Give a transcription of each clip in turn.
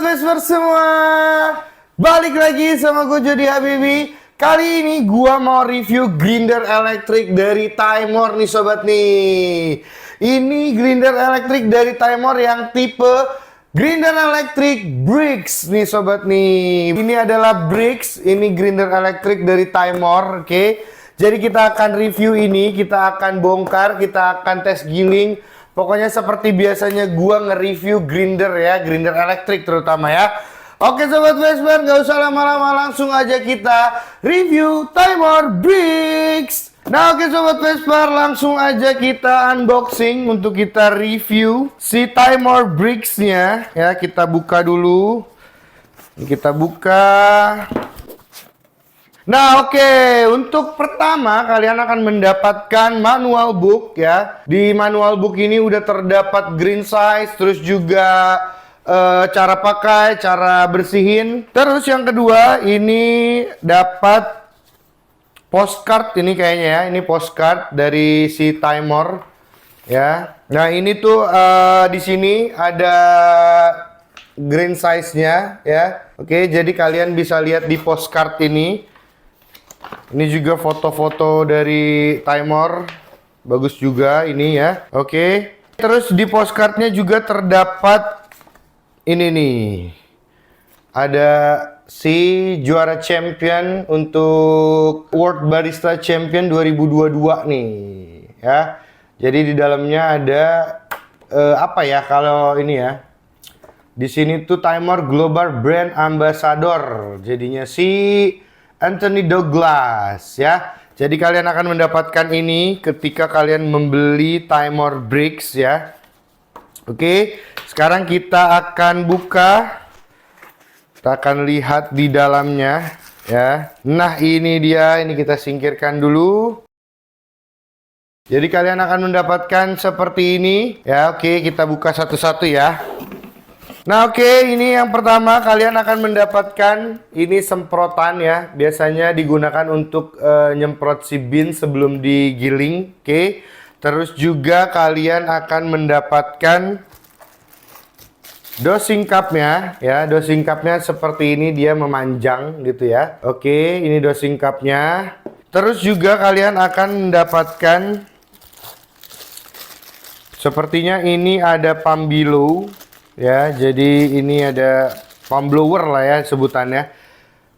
Vesper semua, balik lagi sama gue Jody Habibi. Kali ini gue mau review grinder elektrik dari Timor nih sobat nih. Ini grinder elektrik dari Timor yang tipe grinder elektrik Brix nih sobat nih. Ini adalah Brix, ini grinder elektrik dari Timor, oke. Jadi kita akan review ini, kita akan bongkar, kita akan tes giling. Pokoknya seperti biasanya gua nge-review grinder ya, grinder elektrik terutama ya. Oke sobat Vesper, nggak usah lama-lama, langsung aja kita review Timor Brix. Nah oke sobat Vesper, langsung aja kita unboxing untuk kita review si Timor Brix-nya ya. Kita buka dulu. Kita buka. Nah oke, untuk pertama kalian akan mendapatkan manual book ya. Di manual book ini udah terdapat green size, terus juga cara pakai, cara bersihin. Terus yang kedua ini dapat postcard ini kayaknya ya. Ini postcard dari si Timor ya. Nah ini tuh di sini ada green size-nya ya. Oke, jadi kalian bisa lihat di postcard ini. Ini juga foto-foto dari Timor, bagus juga ini ya. Oke. Terus di postcardnya juga terdapat ini nih. Ada si juara champion untuk World Barista Champion 2022 nih ya. Jadi di dalamnya ada apa ya kalau ini ya. Di sini tuh Timor Global Brand Ambassador. Jadinya si Anthony Douglas ya. Jadi kalian akan mendapatkan ini ketika kalian membeli Timor Brix ya. Oke, sekarang kita akan buka. Kita akan lihat di dalamnya ya. Nah, ini dia, ini kita singkirkan dulu. Jadi kalian akan mendapatkan seperti ini ya. Oke, kita buka satu-satu ya. Nah oke, ini yang pertama kalian akan mendapatkan ini semprotan ya. Biasanya digunakan untuk nyemprot si bean sebelum digiling. Oke. Terus juga kalian akan mendapatkan dosing cupnya ya. Dosing cupnya seperti ini, dia memanjang gitu ya. Oke, ini dosing cupnya. Terus juga kalian akan mendapatkan sepertinya ini ada pump below. Ya, jadi ini ada pump blower lah ya sebutannya.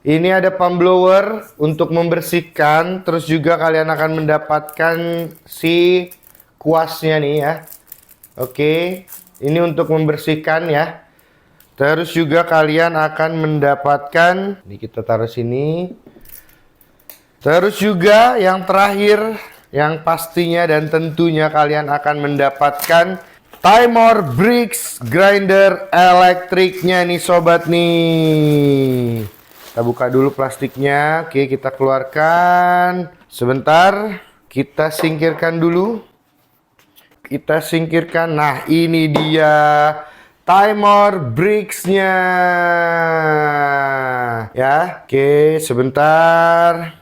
Ini ada pump blower untuk membersihkan. Terus juga kalian akan mendapatkan si kuasnya nih ya. Oke, ini untuk membersihkan ya. Terus juga kalian akan mendapatkan, ini kita taruh sini. Terus juga yang terakhir, yang pastinya dan tentunya kalian akan mendapatkan Timor Brix grinder elektriknya nih sobat nih. Kita buka dulu plastiknya. Oke, kita keluarkan. Sebentar, kita singkirkan dulu. Kita singkirkan. Nah, ini dia Timor Brix-nya. Ya, oke, sebentar.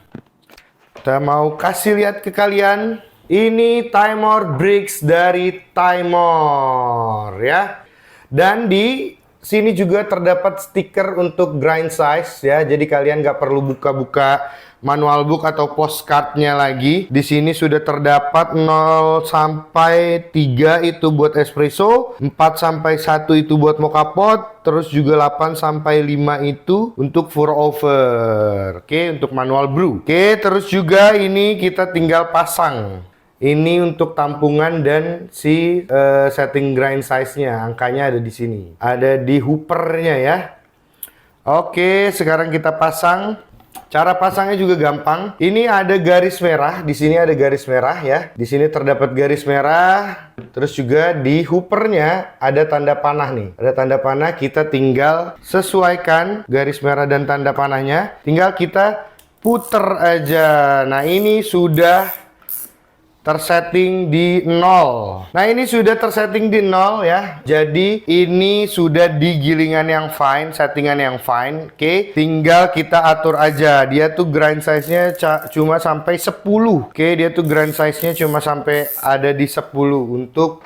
Kita mau kasih lihat ke kalian. Ini Timor Brix dari Timor ya. Dan di sini juga terdapat stiker untuk grind size ya. Jadi kalian nggak perlu buka-buka manual book atau postcardnya lagi. Di sini sudah terdapat 0 sampai 3 itu buat espresso, 4 sampai 1 itu buat mocha pot, terus juga 8 sampai 5 itu untuk pour over. Oke, untuk manual brew. Oke, terus juga ini kita tinggal pasang. Ini untuk tampungan dan si setting grind size-nya, angkanya ada di sini. Ada di hoopernya ya. Oke, sekarang kita pasang. Cara pasangnya juga gampang. Ini ada garis merah, di sini ada garis merah ya. Di sini terdapat garis merah. Terus juga di hoopernya ada tanda panah nih. Ada tanda panah, kita tinggal sesuaikan garis merah dan tanda panahnya. Tinggal kita puter aja. Nah, ini sudah tersetting di 0. Nah ini sudah tersetting di 0 ya. Jadi ini sudah di gilingan yang fine, settingan yang fine. Oke, tinggal kita atur aja. Dia tuh grind size-nya cuma sampai 10. Oke, dia tuh grind size-nya cuma sampai ada di 10 untuk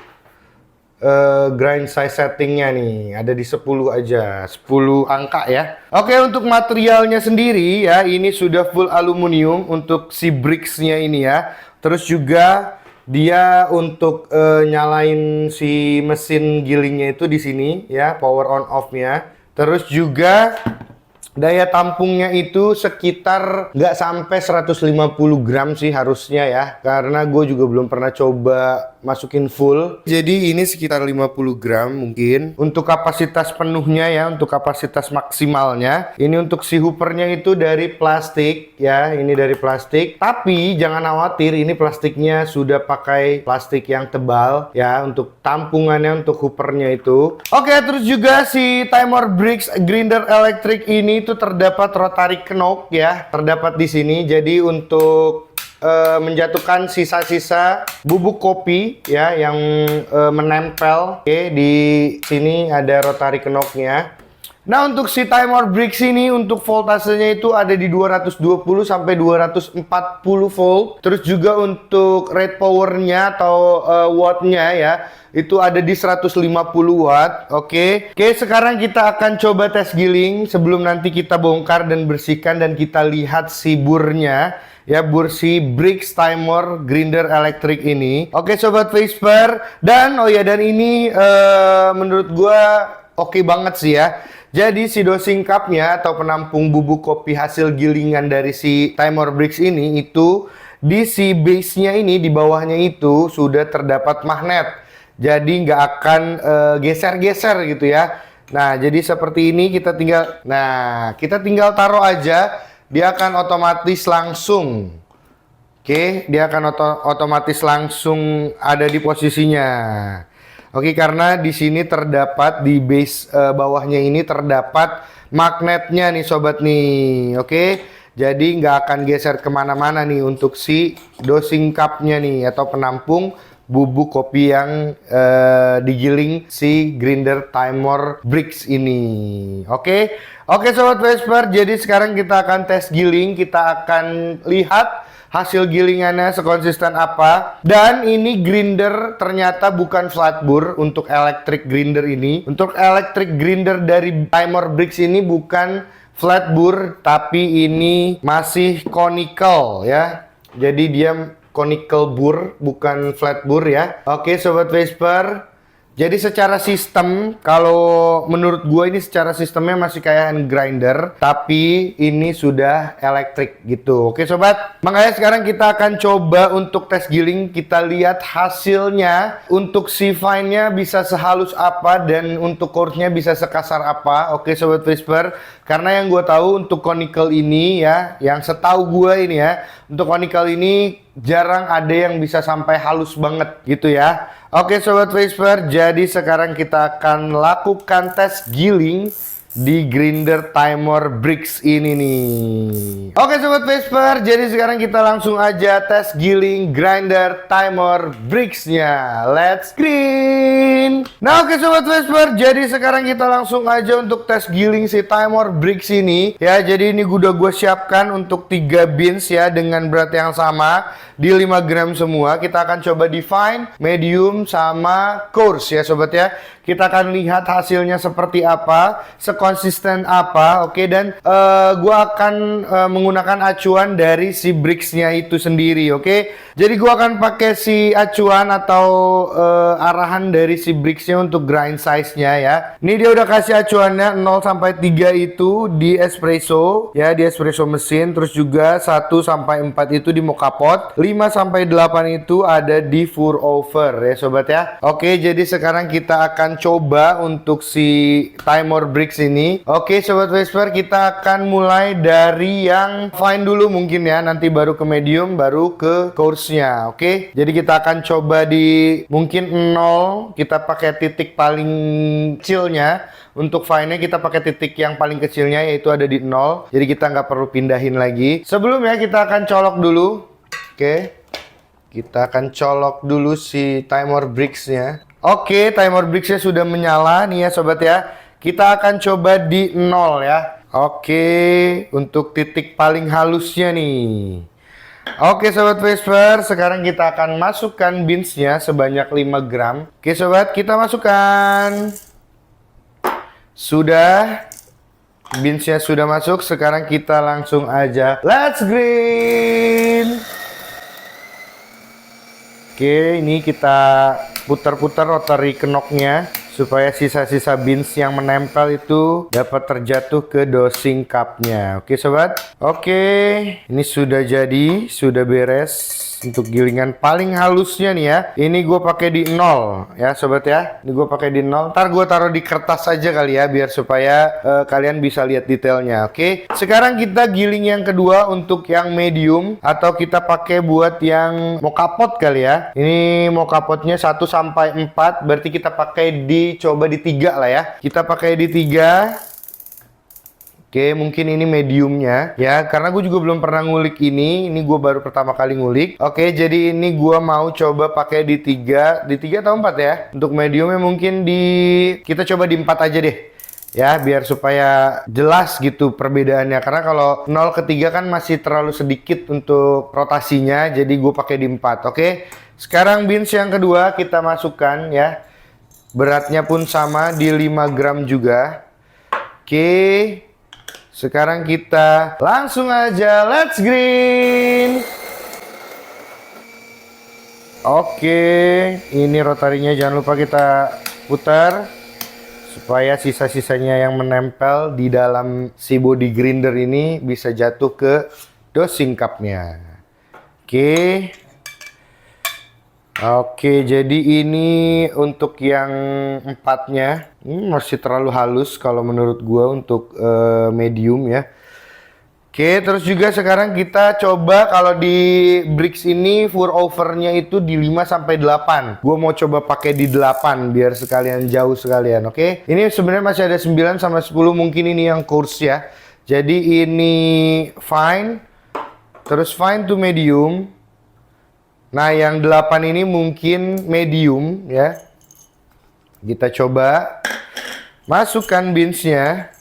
grind size settingnya nih. Ada di 10 aja, 10 angka ya. Oke, untuk materialnya sendiri ya, ini sudah full aluminium untuk si bricksnya ini ya. Terus juga dia untuk nyalain si mesin gilingnya itu di sini ya, power on off-nya. Terus juga daya tampungnya itu sekitar nggak sampai 150 gram sih harusnya ya, karena gue juga belum pernah coba masukin full. Jadi ini sekitar 50 gram mungkin untuk kapasitas penuhnya ya, untuk kapasitas maksimalnya. Ini untuk si hoopernya itu dari plastik ya, ini dari plastik. Tapi jangan khawatir, ini plastiknya sudah pakai plastik yang tebal ya, untuk tampungannya untuk hoopernya itu. Oke, terus juga si Timor Bricks grinder elektrik ini itu terdapat rotary knob ya, terdapat di sini. Jadi untuk menjatuhkan sisa-sisa bubuk kopi ya yang menempel. Oke, di sini ada rotary knob-nya. Nah, untuk si Timor Bricks ini untuk voltasenya itu ada di 220 sampai 240 volt. Terus juga untuk rate powernya atau wattnya ya, itu ada di 150 watt. Oke, sekarang kita akan coba tes giling sebelum nanti kita bongkar dan bersihkan dan kita lihat si burnya ya, bur si Bricks Timor grinder elektrik ini. Oke sobat Vesper, dan dan ini menurut gua oke banget sih ya. Jadi si dosing cupnya atau penampung bubuk kopi hasil gilingan dari si Timor Bricks ini itu di si base-nya ini, di bawahnya itu sudah terdapat magnet. Jadi nggak akan geser-geser gitu ya. Nah, jadi seperti ini kita tinggal taruh aja, dia akan otomatis langsung. Oke, dia akan otomatis langsung ada di posisinya. Oke, karena di sini terdapat di base bawahnya ini terdapat magnetnya nih sobat nih. Oke, jadi nggak akan geser kemana-mana nih untuk si dosing cupnya nih atau penampung bubuk kopi yang digiling si grinder Timor Bricks ini. Oke sobat Vesper, jadi sekarang kita akan tes giling, kita akan lihat hasil gilingannya sekonsisten apa. Dan ini grinder ternyata bukan flat bur untuk electric grinder ini. Untuk electric grinder dari Timor Bricks ini bukan flat bur, tapi ini masih conical ya. Jadi dia conical bur, bukan flat bur ya. Oke sobat Vesper, jadi secara sistem, kalau menurut gue ini secara sistemnya masih kayak hand grinder, tapi ini sudah elektrik gitu. Oke sobat, makanya sekarang kita akan coba untuk tes giling, kita lihat hasilnya. Untuk si fine-nya bisa sehalus apa dan untuk course-nya bisa sekasar apa. Oke sobat Vesper, karena yang gue tahu untuk conical ini ya, yang setahu gue ini ya, untuk conical ini jarang ada yang bisa sampai halus banget gitu ya. Oke sobat Vesper, jadi sekarang kita akan lakukan tes giling di grinder Timor Bricks ini nih. Oke sobat Vesper, jadi sekarang kita langsung aja tes giling grinder Timor Bricks-nya. Let's green. Nah oke sobat Vesper, jadi sekarang kita langsung aja untuk tes giling si Timor Bricks ini ya. Jadi ini udah gue siapkan untuk 3 beans ya, dengan berat yang sama di 5 gram semua. Kita akan coba di fine, medium, sama coarse ya sobat ya. Kita akan lihat hasilnya seperti apa, sekonsisten apa. Oke, dan gua akan menggunakan acuan dari si bricksnya itu sendiri. Oke, jadi gua akan pakai si acuan atau arahan dari si bricksnya untuk grind size-nya ya. Ini dia udah kasih acuannya 0 sampai 3 itu di espresso ya, di espresso mesin. Terus juga 1 sampai 4 itu di mocha pot, 5 sampai 8 itu ada di pour over ya sobat ya. Oke, jadi sekarang kita akan coba untuk si Timor Bricks ini. Oke sobat Vesper, kita akan mulai dari yang fine dulu mungkin ya, nanti baru ke medium, baru ke coarse-nya. Oke, jadi kita akan coba di mungkin 0, kita pakai titik paling kecilnya. Untuk fine-nya kita pakai titik yang paling kecilnya, yaitu ada di 0. Jadi kita nggak perlu pindahin lagi. Sebelumnya kita akan colok dulu. Oke, kita akan colok dulu si Timor Bricks-nya. Oke, Timor Bricks-nya sudah menyala nih ya sobat ya. Kita akan coba di 0 ya. Oke, untuk titik paling halusnya nih. Oke sobat Vesper, sekarang kita akan masukkan beansnya sebanyak 5 gram. Oke sobat, kita masukkan. Sudah, beansnya sudah masuk. Sekarang kita langsung aja let's green. Oke, ini kita putar-putar rotary knocknya supaya sisa-sisa beans yang menempel itu dapat terjatuh ke dosing cupnya. Oke sobat. Oke, ini sudah jadi, sudah beres. Untuk gilingan paling halusnya nih ya, ini gue pakai di 0 ya sobat ya. Ini gue pakai di 0. Ntar gue taruh di kertas aja kali ya, biar supaya kalian bisa lihat detailnya. Oke, sekarang kita giling yang kedua untuk yang medium, atau kita pakai buat yang mau kapot kali ya. Ini mau kapotnya 1 sampai 4, berarti kita pakai coba di 3 lah ya. Kita pakai di 3. Oke, mungkin ini mediumnya ya, karena gue juga belum pernah ngulik ini gue baru pertama kali ngulik. Oke, jadi ini gue mau coba pakai di 3 atau 4 ya. Untuk mediumnya mungkin kita coba di 4 aja deh ya, biar supaya jelas gitu perbedaannya, karena kalau 0 ke 3 kan masih terlalu sedikit untuk rotasinya, jadi gue pakai di 4. Oke, sekarang beans yang kedua kita masukkan ya, beratnya pun sama di 5 gram juga. Oke, sekarang kita langsung aja let's green. Oke, ini rotarinya jangan lupa kita putar supaya sisa-sisanya yang menempel di dalam si body grinder ini bisa jatuh ke dosing cupnya. Oke, jadi ini untuk yang 4-nya masih terlalu halus kalau menurut gua untuk medium ya. Oke, terus juga sekarang kita coba kalau di bricks ini pour overnya itu di 5 sampai 8. Gua mau coba pakai di 8 biar sekalian jauh sekalian, oke? Ini sebenarnya masih ada 9 sampai 10, mungkin ini yang coarse ya. Jadi ini fine, terus fine to medium. Nah, yang 8 ini mungkin medium ya. Kita coba masukkan beansnya.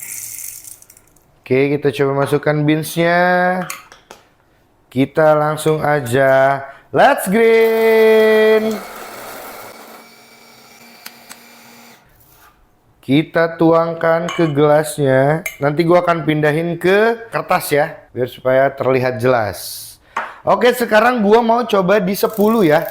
Oke, kita coba masukkan beansnya. Kita langsung aja let's green. Kita tuangkan ke gelasnya. Nanti gua akan pindahin ke kertas ya, biar supaya terlihat jelas. Oke, sekarang gua mau coba di 10 ya.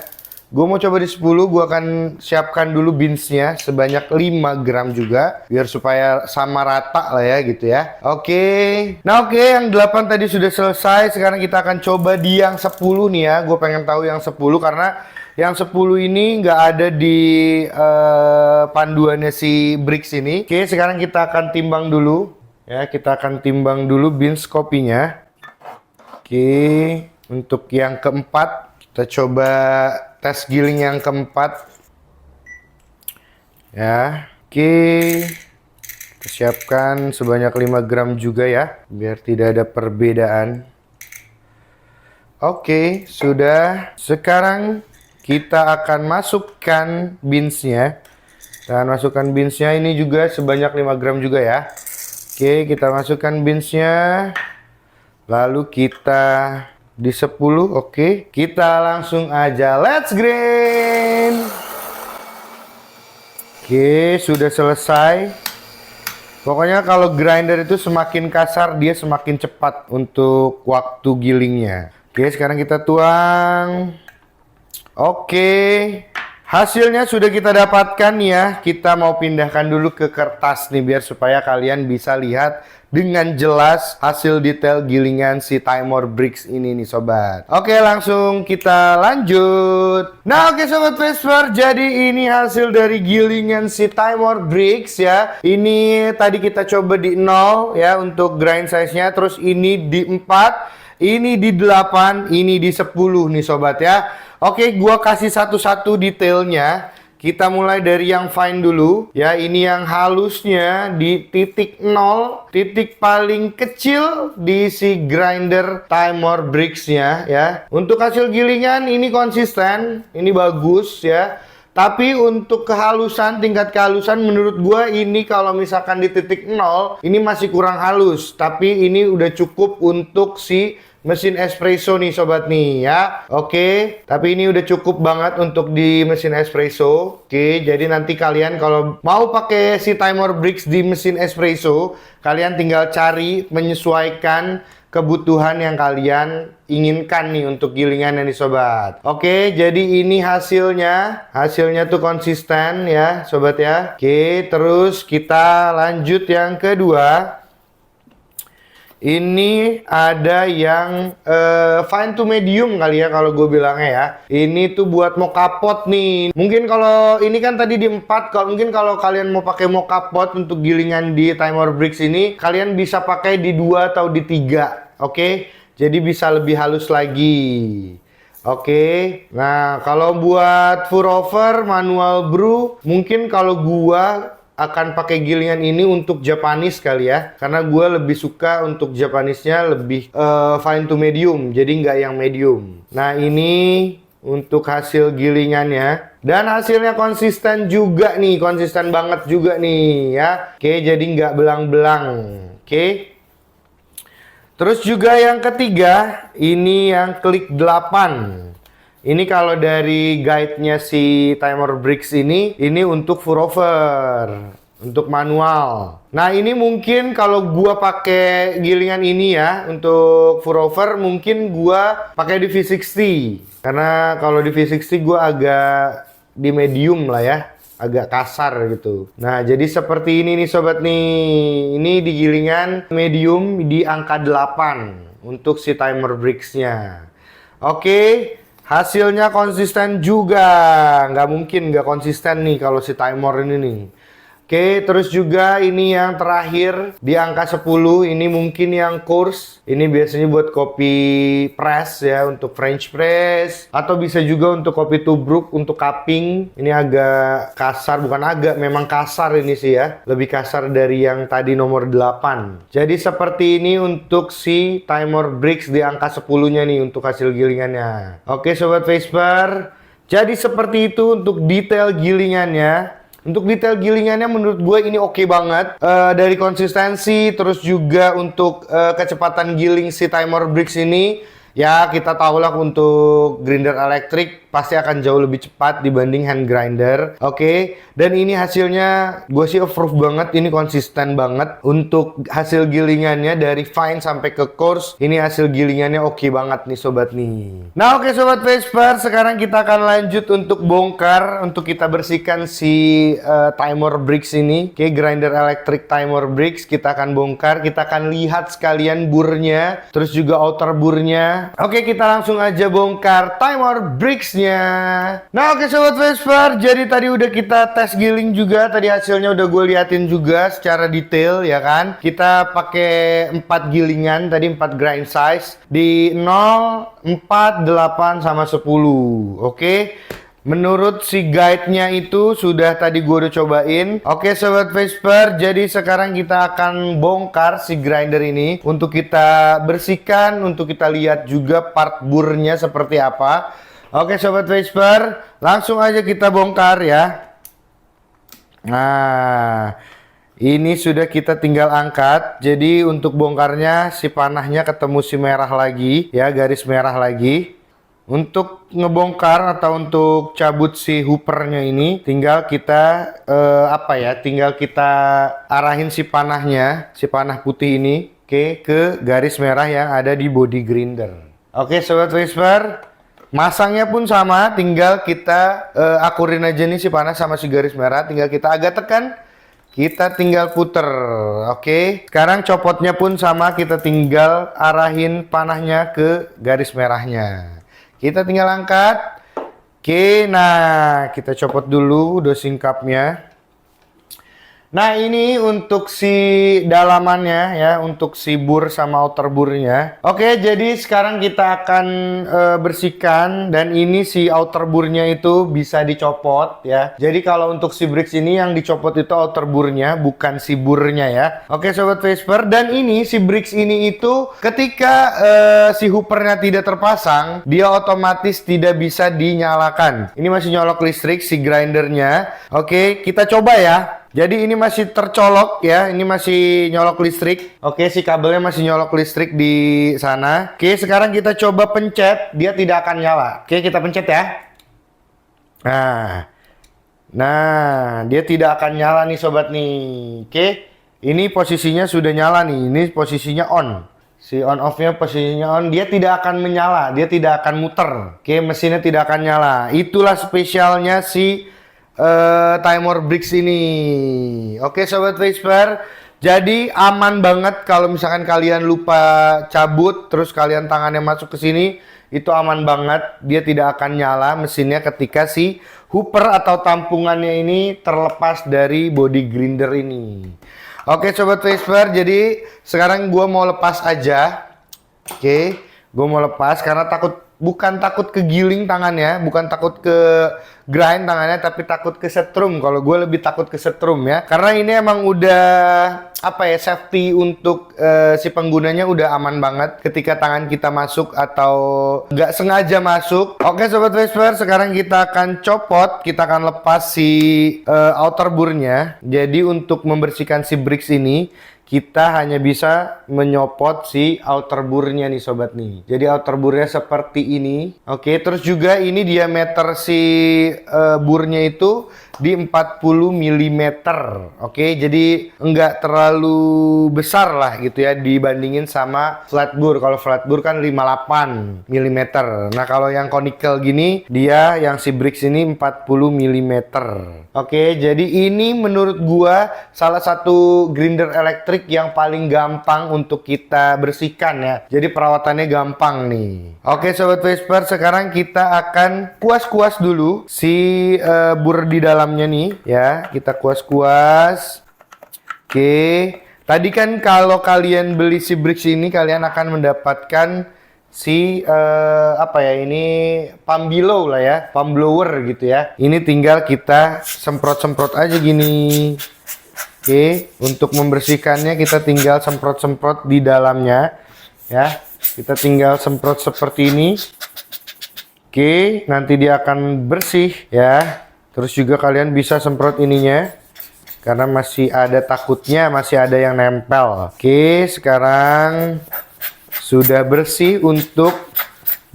Gua mau coba di 10, gua akan siapkan dulu beansnya sebanyak 5 gram juga, biar supaya sama rata lah ya gitu ya. Oke. Nah oke, yang 8 tadi sudah selesai. Sekarang kita akan coba di yang 10 nih ya. Gua pengen tahu yang 10 karena yang 10 ini nggak ada di panduannya si bricks ini. Oke, sekarang kita akan timbang dulu. Ya, kita akan timbang dulu beans kopinya. Oke. Untuk yang keempat, kita coba tes giling yang keempat. Ya, oke. Kita siapkan sebanyak 5 gram juga ya, biar tidak ada perbedaan. Oke, sudah. Sekarang kita akan masukkan beansnya. Dan masukkan beansnya ini juga sebanyak 5 gram juga ya. Oke, kita masukkan beansnya. Lalu kita di 10, oke. Kita langsung aja let's green. Oke, sudah selesai. Pokoknya kalau grinder itu semakin kasar, dia semakin cepat untuk waktu gilingnya. Oke, sekarang kita tuang. Oke, hasilnya sudah kita dapatkan ya. Kita mau pindahkan dulu ke kertas nih, biar supaya kalian bisa lihat dengan jelas hasil detail gilingan si Timor Bricks ini nih sobat. Oke, langsung kita lanjut. Nah oke sobat Vesper, jadi ini hasil dari gilingan si Timor Bricks ya. Ini tadi kita coba di 0 ya untuk grind size nya. Terus ini di 4, ini di 8, ini di 10 nih sobat ya. Oke, gua kasih satu-satu detailnya. Kita mulai dari yang fine dulu ya. Ini yang halusnya di titik 0, titik paling kecil di si grinder Timor Bricks-nya ya. Untuk hasil gilingan ini konsisten, ini bagus ya. Tapi untuk kehalusan, tingkat kehalusan menurut gua ini kalau misalkan di titik 0 ini masih kurang halus. Tapi ini udah cukup untuk si mesin espresso nih sobat nih ya. Oke, tapi ini udah cukup banget untuk di mesin espresso. Oke, jadi nanti kalian kalau mau pakai si timer bricks di mesin espresso, kalian tinggal cari menyesuaikan kebutuhan yang kalian inginkan nih untuk gilingannya nih sobat. Oke, jadi ini hasilnya. Hasilnya tuh konsisten ya sobat ya. Oke, terus kita lanjut yang kedua. Ini ada yang fine to medium kali ya kalau gue bilangnya ya. Ini tuh buat mocha pot nih. Mungkin kalau ini kan tadi di 4, mungkin kalau kalian mau pakai mocha pot untuk gilingan di timer bricks ini, kalian bisa pakai di 2 atau di 3. Oke, jadi bisa lebih halus lagi. Oke, nah kalau buat pour over manual brew, mungkin kalau gua akan pakai gilingan ini untuk Japanese kali ya, karena gue lebih suka untuk Japanesnya lebih fine to medium, jadi nggak yang medium. Nah ini untuk hasil gilingannya, dan hasilnya konsisten juga nih, konsisten banget juga nih ya. Oke, jadi nggak belang-belang. Oke. Terus juga yang ketiga, ini yang klik 8. Ini kalau dari guide-nya si timer bricks ini untuk pour over, untuk manual. Nah ini mungkin kalau gua pakai gilingan ini ya untuk pour over, mungkin gua pakai di V60. Karena kalau di V60 gua agak di medium lah ya, agak kasar gitu. Nah jadi seperti ini nih sobat nih, ini di gilingan medium di angka 8 untuk si timer bricks-nya. Oke. Hasilnya konsisten juga, nggak mungkin nggak konsisten nih kalau si timer ini nih. Oke, terus juga ini yang terakhir di angka 10, ini mungkin yang coarse. Ini biasanya buat kopi press ya, untuk French press. Atau bisa juga untuk kopi tubruk, untuk cupping. Ini agak kasar, bukan agak, memang kasar ini sih ya. Lebih kasar dari yang tadi nomor 8. Jadi seperti ini untuk si timer bricks di angka 10-nya nih, untuk hasil gilingannya. Oke Sobat Vesper, jadi seperti itu untuk detail gilingannya. Untuk detail gilingannya menurut gue ini oke banget, dari konsistensi, terus juga untuk kecepatan giling si timer bricks ini. Ya kita tahu lah untuk grinder elektrik pasti akan jauh lebih cepat dibanding hand grinder. Oke, dan ini hasilnya gue sih approve banget, ini konsisten banget. Untuk hasil gilingannya dari fine sampai ke coarse, ini hasil gilingannya oke banget nih sobat nih. Nah oke sobat Vesper, sekarang kita akan lanjut untuk bongkar, untuk kita bersihkan si timer bricks ini. Oke, grinder elektrik timer bricks kita akan bongkar, kita akan lihat sekalian burnya, terus juga outer burnya. Oke, kita langsung aja bongkar timer bricks-nya. Nah oke sobat Vesper, jadi tadi udah kita tes giling juga, tadi hasilnya udah gue liatin juga secara detail ya kan. Kita pakai 4 gilingan, tadi 4 grind size di 0, 4, 8 sama 10. Oke. Menurut si guide-nya itu sudah tadi gue udah cobain. Oke sobat Vesper, jadi sekarang kita akan bongkar si grinder ini untuk kita bersihkan, untuk kita lihat juga part burnya seperti apa. Oke sobat Vesper, langsung aja kita bongkar ya. Nah, ini sudah kita tinggal angkat. Jadi untuk bongkarnya si panahnya ketemu si merah lagi ya, garis merah lagi. Untuk ngebongkar atau untuk cabut si hoopernya ini, tinggal kita tinggal kita arahin si panahnya, si panah putih ini ke garis merah yang ada di body grinder. Oke sobat Vesper, masangnya pun sama, tinggal kita akurin aja nih si panah sama si garis merah, tinggal kita agak tekan, kita tinggal puter. Oke, sekarang copotnya pun sama, kita tinggal arahin panahnya ke garis merahnya. Kita tinggal angkat. Oke, nah kita copot dulu dosing cupnya. Nah ini untuk si dalamannya ya, untuk si bur sama outer burnya. Oke, jadi sekarang kita akan bersihkan, dan ini si outer burnya itu bisa dicopot ya. Jadi kalau untuk si bricks ini yang dicopot itu outer burnya, bukan si burnya ya. Oke sobat Vesper, dan ini si bricks ini itu ketika si hoopernya tidak terpasang, dia otomatis tidak bisa dinyalakan. Ini masih nyolok listrik si grindernya. Oke, kita coba ya. Jadi ini masih tercolok ya, ini masih nyolok listrik. Oke, si kabelnya masih nyolok listrik di sana. Oke, sekarang kita coba pencet, dia tidak akan nyala. Oke, kita pencet ya. Nah, dia tidak akan nyala nih sobat nih. Oke, ini posisinya sudah nyala nih, ini posisinya on. Si on off-nya posisinya on, dia tidak akan menyala, dia tidak akan muter. Oke, mesinnya tidak akan nyala. Itulah spesialnya si timer bricks ini. Oke sobat Vesper, jadi aman banget kalau misalkan kalian lupa cabut, terus kalian tangannya masuk ke sini, itu aman banget. Dia tidak akan nyala mesinnya ketika si hooper atau tampungannya ini terlepas dari body grinder ini. Oke sobat Vesper, jadi sekarang gua mau lepas aja. Oke, gua mau lepas karena bukan takut kegiling tangannya, bukan takut ke grind tangannya, tapi takut ke setrum. Kalau gue lebih takut ke setrum ya, karena ini emang udah safety untuk si penggunanya udah aman banget ketika tangan kita masuk atau nggak sengaja masuk. Oke sobat Vesper, sekarang kita akan copot, kita akan lepas si outer burnya. Jadi untuk membersihkan si bricks ini, kita hanya bisa menyopot si outer burnya nih sobat nih. Jadi outer burnya seperti ini. Oke, terus juga ini diameter si burnya itu di 40 mm. Oke, jadi enggak terlalu besar lah gitu ya dibandingin sama flat bur. Kalau flat bur kan 58 mm. Nah, kalau yang conical gini, dia yang si bricks ini 40 mm. Oke, jadi ini menurut gua salah satu grinder elektrik yang paling gampang untuk kita bersihkan ya. Jadi perawatannya gampang nih. Oke sobat Vesper, sekarang kita akan kuas-kuas dulu si bur di dalamnya nih ya. Kita kuas-kuas. Oke, tadi kan kalau kalian beli si bricks ini, kalian akan mendapatkan si ini pump below lah ya, pump blower gitu ya. Ini tinggal kita semprot-semprot aja gini. Oke, untuk membersihkannya kita tinggal semprot-semprot di dalamnya ya. Kita tinggal semprot seperti ini. Oke, nanti dia akan bersih ya. Terus juga kalian bisa semprot ininya karena masih ada takutnya masih ada yang nempel. Oke, sekarang sudah bersih untuk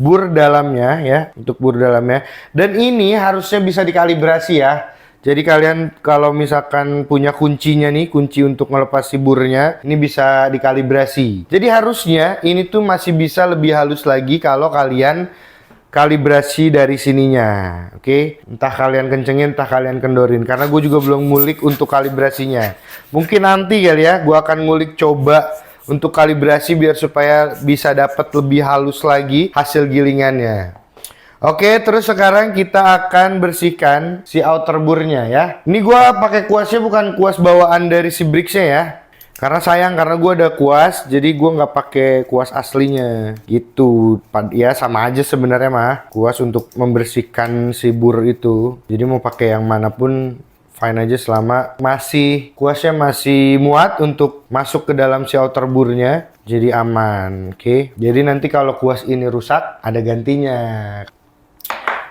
bur dalamnya ya, untuk bur dalamnya. Dan ini harusnya bisa dikalibrasi ya. Jadi kalian kalau misalkan punya kuncinya nih, kunci untuk melepas si burnya, ini bisa dikalibrasi. Jadi harusnya ini tuh masih bisa lebih halus lagi kalau kalian kalibrasi dari sininya. Oke, entah kalian kencengin, entah kalian kendorin. Karena gue juga belum ngulik untuk kalibrasinya. Mungkin nanti kali ya, gue akan ngulik coba untuk kalibrasi biar supaya bisa dapat lebih halus lagi hasil gilingannya. Oke, terus sekarang kita akan bersihkan si outer burnya ya. Ini gua pakai kuasnya bukan kuas bawaan dari si bricksnya ya. Karena sayang, karena gua ada kuas, jadi gua nggak pakai kuas aslinya. Gitu, ya sama aja sebenarnya mah. Kuas untuk membersihkan si bur itu. Jadi mau pakai yang manapun fine aja selama kuasnya masih muat untuk masuk ke dalam si outer burnya. Jadi aman, oke. Jadi nanti kalau kuas ini rusak, ada gantinya.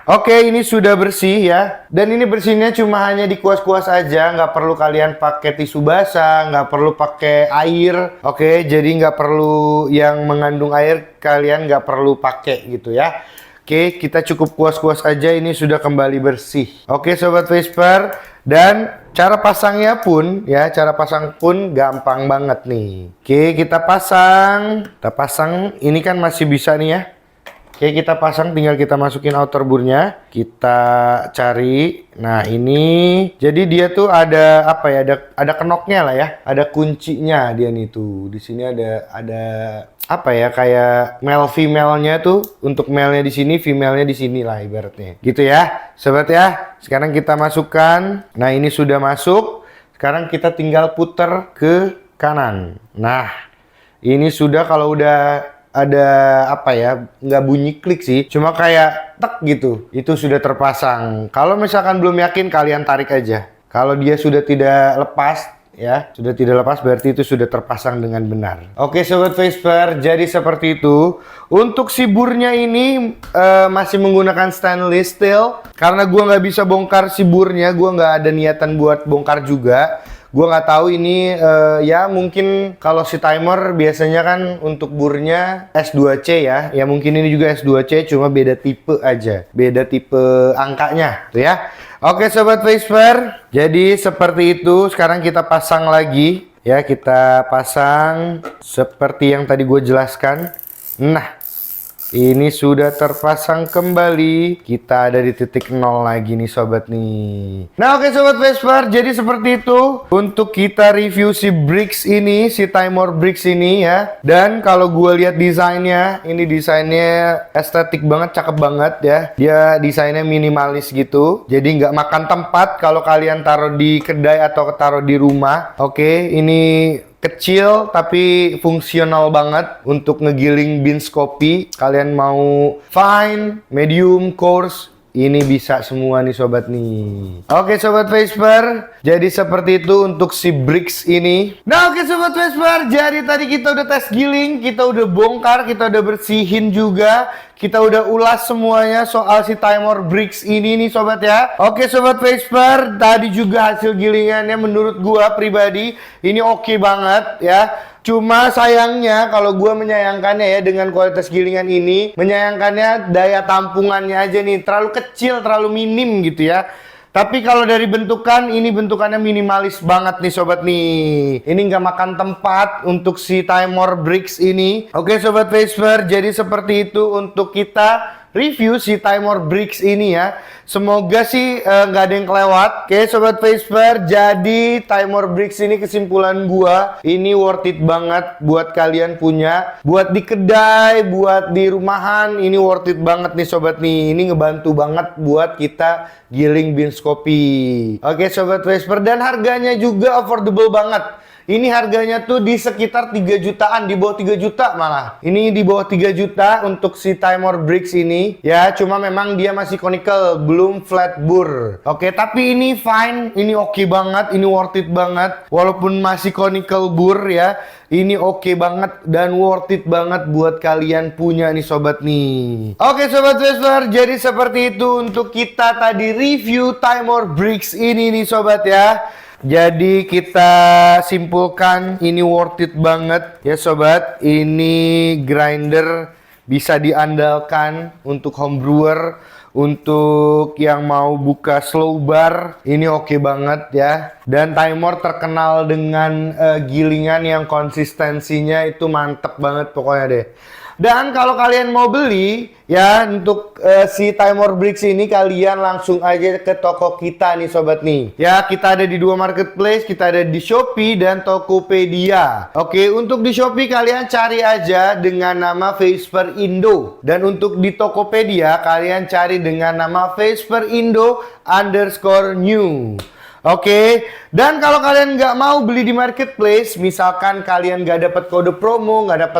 Oke, ini sudah bersih ya. Dan ini bersihnya cuma hanya di kuas-kuas aja, nggak perlu kalian pakai tisu basah, nggak perlu pakai air. Oke, jadi nggak perlu yang mengandung air, kalian nggak perlu pakai gitu ya. Oke, kita cukup kuas-kuas aja, ini sudah kembali bersih. Oke sobat Vesper, dan cara pasangnya pun ya, cara pasang pun gampang banget nih. Oke, kita pasang, ini kan masih bisa nih ya. Oke, kita pasang, tinggal kita masukin outer burnya, kita cari. Nah ini, jadi dia tuh ada ada kenoknya lah ya, ada kuncinya dia nih tuh. Di sini ada kayak male female-nya tuh, untuk male-nya di sini, female-nya di sini lah ibaratnya. Gitu ya, sobat ya. Sekarang kita masukkan. Nah ini sudah masuk. Sekarang kita tinggal puter ke kanan. Nah ini sudah, kalau udah ada nggak bunyi klik sih, cuma kayak tek gitu, itu sudah terpasang. Kalau misalkan belum yakin, kalian tarik aja. Kalau dia sudah tidak lepas, ya. Sudah tidak lepas berarti itu sudah terpasang dengan benar. Oke sobat Vesper, jadi seperti itu. Untuk si burnya ini masih menggunakan stainless steel. Karena gua nggak bisa bongkar si burnya, gua nggak ada niatan buat bongkar juga. Gua nggak tahu ini ya mungkin kalau si timer biasanya kan untuk burnya S2C ya. Ya mungkin ini juga S2C cuma beda tipe aja. Beda tipe angkanya tuh ya. Oke sobat Vesper, jadi seperti itu. Sekarang kita pasang lagi ya, kita pasang seperti yang tadi gue jelaskan. Nah, ini sudah terpasang kembali. Kita ada di titik 0 lagi nih sobat nih. Nah oke sobat Vesper, jadi seperti itu untuk kita review si bricks ini, si Timor bricks ini ya. Dan kalau gue lihat desainnya, ini desainnya estetik banget, cakep banget ya. Dia desainnya minimalis gitu. Jadi nggak makan tempat kalau kalian taruh di kedai atau taruh di rumah. Oke, ini kecil tapi fungsional banget untuk ngegiling beans kopi. Kalian mau fine, medium, coarse, ini bisa semua nih sobat nih. Oke sobat Vesper, jadi seperti itu untuk si bricks ini. Nah oke sobat Vesper, jadi tadi kita udah tes giling, kita udah bongkar, kita udah bersihin juga. Kita udah ulas semuanya soal si Timor bricks ini nih sobat ya. Oke sobat Vesper, tadi juga hasil gilingannya menurut gua pribadi ini oke banget ya. Cuma sayangnya kalau gua menyayangkannya ya dengan kualitas gilingan ini, menyayangkannya daya tampungannya aja nih terlalu kecil, terlalu minim gitu ya. Tapi kalau dari bentukan, ini bentukannya minimalis banget nih sobat nih. Ini nggak makan tempat untuk si Timor bricks ini. Oke sobat Vesper, jadi seperti itu untuk kita review si Timor bricks ini ya. Semoga sih nggak ada yang kelewat. Oke sobat Vesper, jadi Timor bricks ini kesimpulan gua, ini worth it banget buat kalian punya. Buat di kedai, buat di rumahan, ini worth it banget nih sobat nih. Ini ngebantu banget buat kita giling beans kopi. Oke sobat Vesper, dan harganya juga affordable banget. Ini harganya tuh di sekitar 3 jutaan, di bawah 3 juta malah. Ini di bawah 3 juta untuk si Timor bricks ini. Ya, cuma memang dia masih conical, belum flat bore. Oke, tapi ini fine, ini oke banget, ini worth it banget. Walaupun masih conical bore ya, ini oke banget dan worth it banget buat kalian punya nih sobat nih. Oke sobat Vesper, jadi seperti itu untuk kita tadi review Timor bricks ini nih sobat ya. Jadi kita simpulkan ini worth it banget ya sobat. Ini grinder bisa diandalkan untuk home brewer, untuk yang mau buka slow bar, ini oke banget ya. Dan Timor terkenal dengan gilingan yang konsistensinya itu mantep banget pokoknya deh. Dan kalau kalian mau beli ya untuk si Timor bricks ini, kalian langsung aja ke toko kita nih sobat nih. Ya, kita ada di 2 marketplace, kita ada di Shopee dan Tokopedia. Oke, untuk di Shopee kalian cari aja dengan nama Vesper Indo. Dan untuk di Tokopedia kalian cari dengan nama Vesper Indo _new. Oke, dan kalau kalian nggak mau beli di marketplace, misalkan kalian nggak dapat kode promo, nggak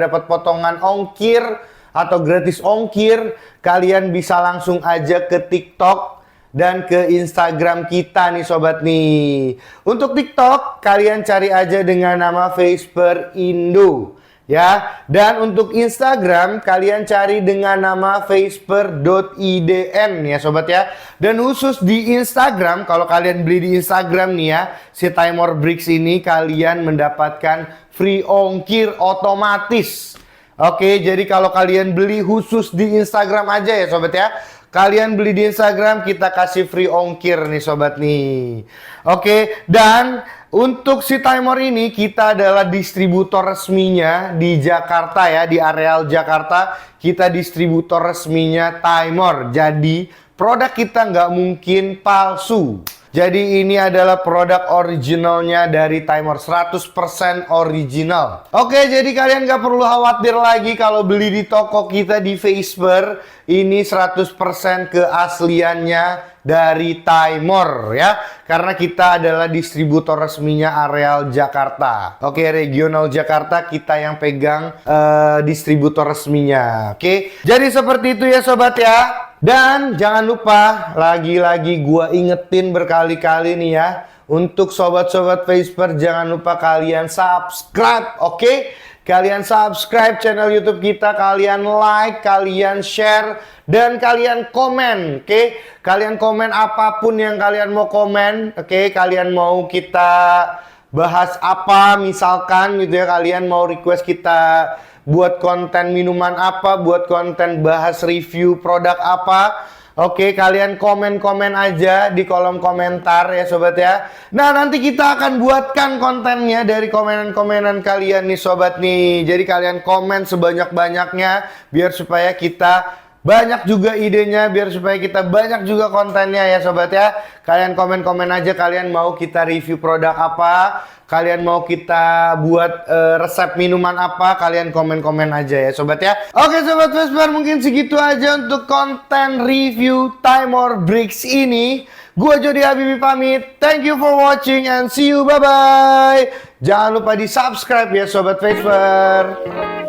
dapat potongan ongkir atau gratis ongkir, kalian bisa langsung aja ke TikTok dan ke Instagram kita nih sobat nih. Untuk TikTok kalian cari aja dengan nama Vesper Indo. Ya, dan untuk Instagram kalian cari dengan nama vesper.idn ya sobat ya. Dan khusus di Instagram, kalau kalian beli di Instagram nih ya, si Timor bricks ini kalian mendapatkan free ongkir otomatis. Oke, jadi kalau kalian beli khusus di Instagram aja ya sobat ya. Kalian beli di Instagram, kita kasih free ongkir nih sobat nih. Oke, dan untuk si Timor ini kita adalah distributor resminya di Jakarta ya, di areal Jakarta. Kita distributor resminya Timor. Jadi produk kita nggak mungkin palsu. Jadi ini adalah produk originalnya dari Timor, 100% original. Oke, jadi kalian nggak perlu khawatir lagi kalau beli di toko kita di Vesper. Ini 100% keasliannya dari Timor ya. Karena kita adalah distributor resminya areal Jakarta. Oke, regional Jakarta kita yang pegang distributor resminya. Oke, jadi seperti itu ya sobat ya. Dan jangan lupa, lagi-lagi gua ingetin berkali-kali nih ya, Untuk sobat-sobat Vesper, jangan lupa kalian subscribe, oke? Kalian subscribe channel YouTube kita, kalian like, kalian share, dan kalian komen, oke? Kalian komen apapun yang kalian mau komen, oke? Kalian mau kita bahas apa, misalkan gitu ya, kalian mau request kita buat konten minuman apa, buat konten bahas review produk apa. Oke, kalian komen-komen aja di kolom komentar ya sobat ya. Nah, nanti kita akan buatkan kontennya dari komenan-komenan kalian nih sobat nih. Jadi kalian komen sebanyak-banyaknya biar supaya kita banyak juga idenya, biar supaya kita banyak juga kontennya ya sobat ya. Kalian komen-komen aja kalian mau kita review produk apa, kalian mau kita buat resep minuman apa, kalian komen-komen aja ya sobat ya. Oke sobat Vesper, mungkin segitu aja untuk konten review Time or Bricks ini. Gua Jody Habibi pamit. Thank you for watching and see you, bye bye. Jangan lupa di subscribe ya sobat Vesper.